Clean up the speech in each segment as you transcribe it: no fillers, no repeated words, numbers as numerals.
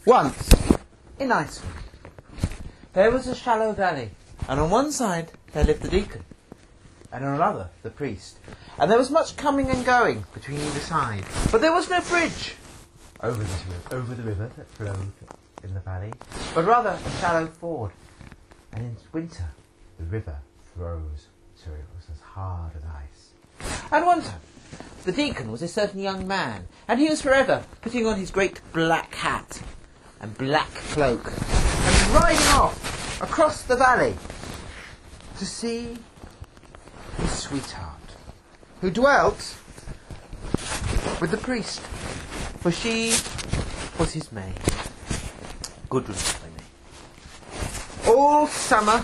Once, in Iceland, there was a shallow valley, and on one side there lived the deacon, and on another the priest, and there was much coming and going between either side, but there was no bridge over the river that flowed in the valley, but rather a shallow ford, and in winter the river froze, so it was as hard as ice. And one time, the deacon was a certain young man, and he was forever putting on his great black hat and black cloak, and riding off across the valley to see his sweetheart, who dwelt with the priest, for she was his maid, Gudrun by name. All summer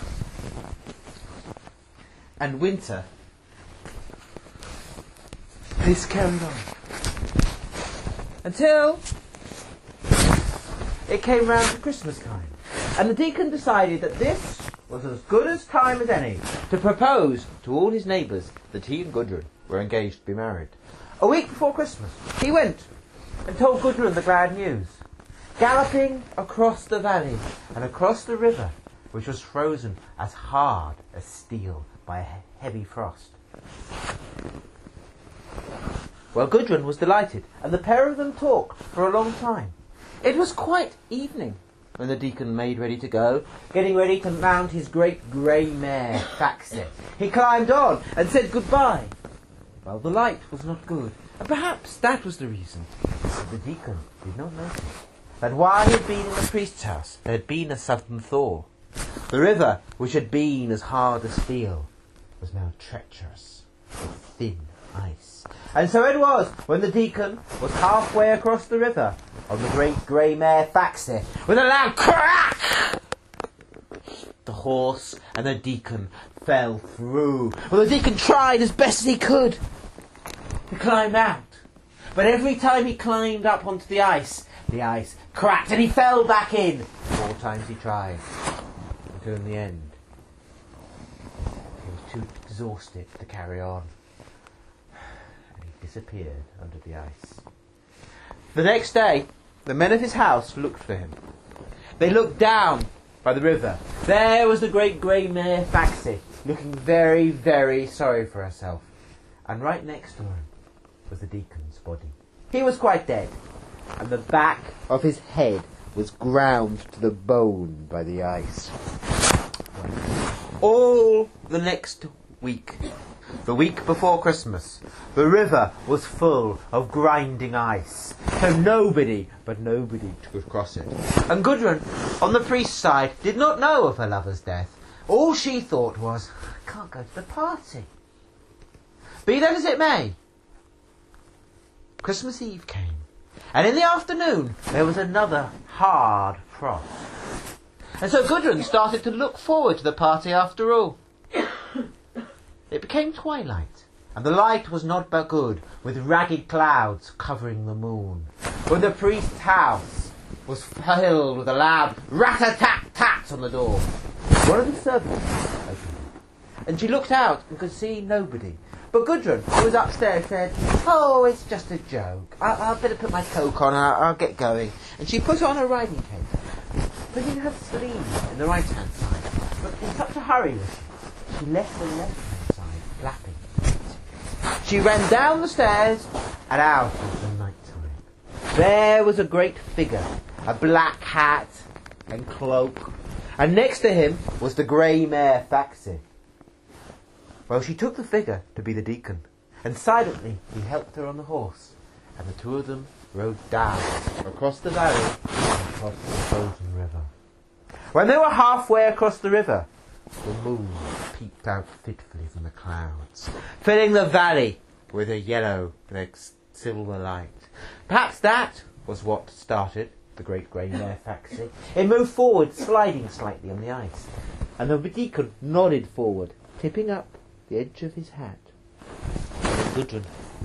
and winter this carried on, until it came round to Christmas time, and the deacon decided that this was as good a time as any to propose to all his neighbours that he and Gudrun were engaged to be married. A week before Christmas, he went and told Gudrun the glad news, galloping across the valley and across the river, which was frozen as hard as steel by a heavy frost. Well, Gudrun was delighted, and the pair of them talked for a long time. It was quite evening when the deacon made ready to go, getting ready to mount his great grey mare, Faxe. He climbed on and said goodbye. Well, the light was not good, and perhaps that was the reason. But the deacon did not notice that while he had been in the priest's house, there had been a sudden thaw. The river, which had been as hard as steel, was now treacherous with thin ice. And so it was when the deacon was halfway across the river on the great grey mare Faxe, with a loud crack, the horse and the deacon fell through. Well, the deacon tried as best as he could to climb out, but every time he climbed up onto the ice cracked and he fell back in. 4 times he tried, until in the end he was too exhausted to carry on, and he disappeared under the ice. The next day, the men of his house looked for him. They looked down by the river. There was the great grey mare Faxe, looking very, very sorry for herself. And right next to him was the deacon's body. He was quite dead, and the back of his head was ground to the bone by the ice. All the next week, the week before Christmas, the river was full of grinding ice, so nobody could cross it. And Gudrun, on the priest's side, did not know of her lover's death. All she thought was, I can't go to the party. Be that as it may, Christmas Eve came, and in the afternoon there was another hard frost. And so Gudrun started to look forward to the party after all. It became twilight, and the light was not but good, with ragged clouds covering the moon, when the priest's house was filled with a loud rat-a-tat-tat on the door. One of the servants opened it, and she looked out and could see nobody. But Gudrun, who was upstairs, said, "Oh, it's just a joke. I'll better put my cloak on and I'll get going." And she put on her riding cape, putting her sleeve in the right-hand side. But in such a hurry was she left the left-hand side flapping. She ran down the stairs and out into the night time. There was a great figure, a black hat and cloak, and next to him was the grey mare Faxe. Well, she took the figure to be the deacon, and silently he helped her on the horse, and the two of them rode down across the valley and across the frozen river. When they were halfway across the river, the moon peeped out fitfully from the clouds, filling the valley with a yellow and silver light. Perhaps that was what started the great grey mare Faxe. It moved forward, sliding slightly on the ice, and the deacon nodded forward, tipping up the edge of his hat. Gudrun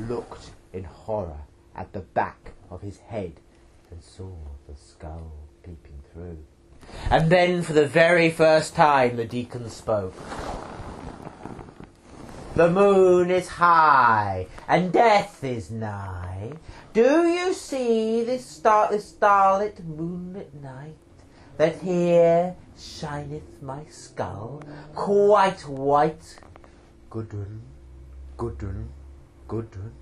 looked in horror at the back of his head and saw the skull peeping through. And then, for the very first time, the deacon spoke. The moon is high, and death is nigh. Do you see this starlit moonlit night, that here shineth my skull, quite white? Gudrun, Gudrun, Gudrun.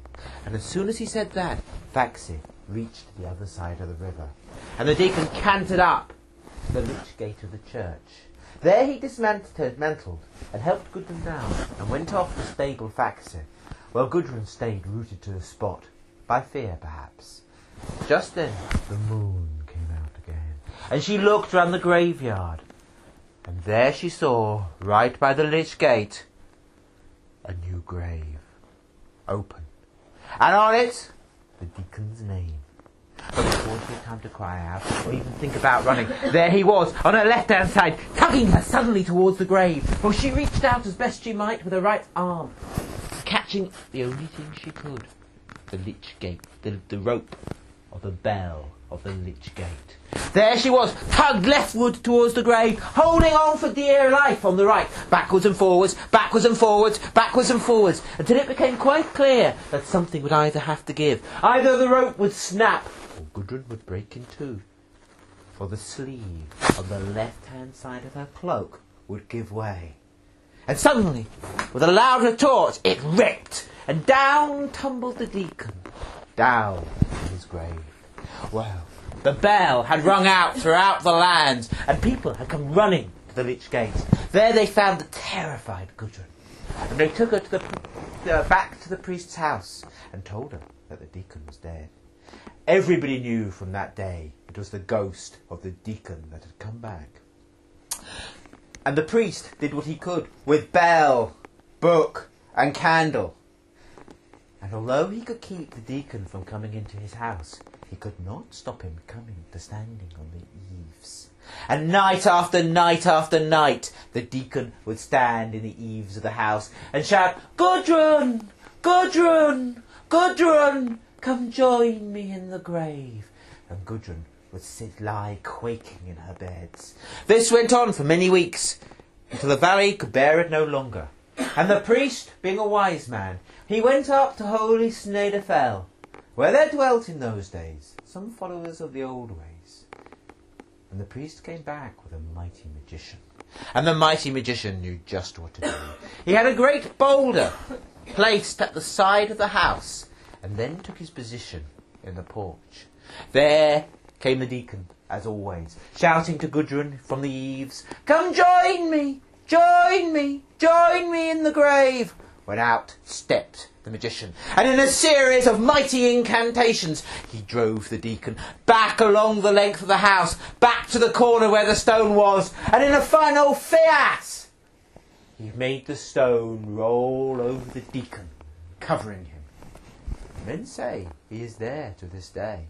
And as soon as he said that, Faxi reached the other side of the river, and the deacon cantered up the lych gate of the church. There he dismantled and helped Gudrun down, and went off to stable Faxi, while Gudrun stayed rooted to the spot, by fear perhaps. Just then the moon came out again, and she looked round the graveyard, and there she saw, right by the lych gate, a new grave, open, and on it the deacon's name. But before she had time to cry out, or even think about running, there he was, on her left-hand side, tugging her suddenly towards the grave. For she reached out as best she might with her right arm, catching the only thing she could, the lych gate, the rope, or the bell of the lych gate. There she was, tugged leftward towards the grave, holding on for dear life on the right, backwards and forwards, backwards and forwards, backwards and forwards, until it became quite clear that something would either have to give. Either the rope would snap, or Gudrun would break in two, for the sleeve on the left-hand side of her cloak would give way. And suddenly, with a loud retort, it ripped, and down tumbled the deacon, down in his grave. Well, the bell had rung out throughout the land, and people had come running to the lych gate. There they found the terrified Gudrun, and they took her to back to the priest's house, and told her that the deacon was dead. Everybody knew from that day it was the ghost of the deacon that had come back. And the priest did what he could with bell, book, and candle. And although he could keep the deacon from coming into his house, he could not stop him coming to standing on the eaves. And night after night after night, the deacon would stand in the eaves of the house and shout, "Gudrun! Gudrun! Gudrun! Come join me in the grave." And Gudrun would lie quaking in her beds. This went on for many weeks, until the valley could bear it no longer. And the priest, being a wise man, he went up to holy Snede Fell, where there dwelt in those days some followers of the old ways. And the priest came back with a mighty magician. And the mighty magician knew just what to do. He had a great boulder placed at the side of the house, and then took his position in the porch. There came the deacon, as always, shouting to Gudrun from the eaves, "Come join me! Join me! Join me in the grave!" When out stepped the magician, and in a series of mighty incantations, he drove the deacon back along the length of the house, back to the corner where the stone was, and in a final fiat, he made the stone roll over the deacon, covering him. Men say he is there to this day.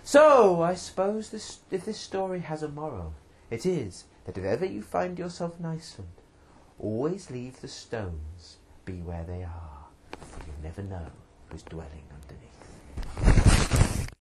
So, I suppose if this story has a moral, it is that if ever you find yourself in Iceland, always leave the stones be where they are, for you never know who's dwelling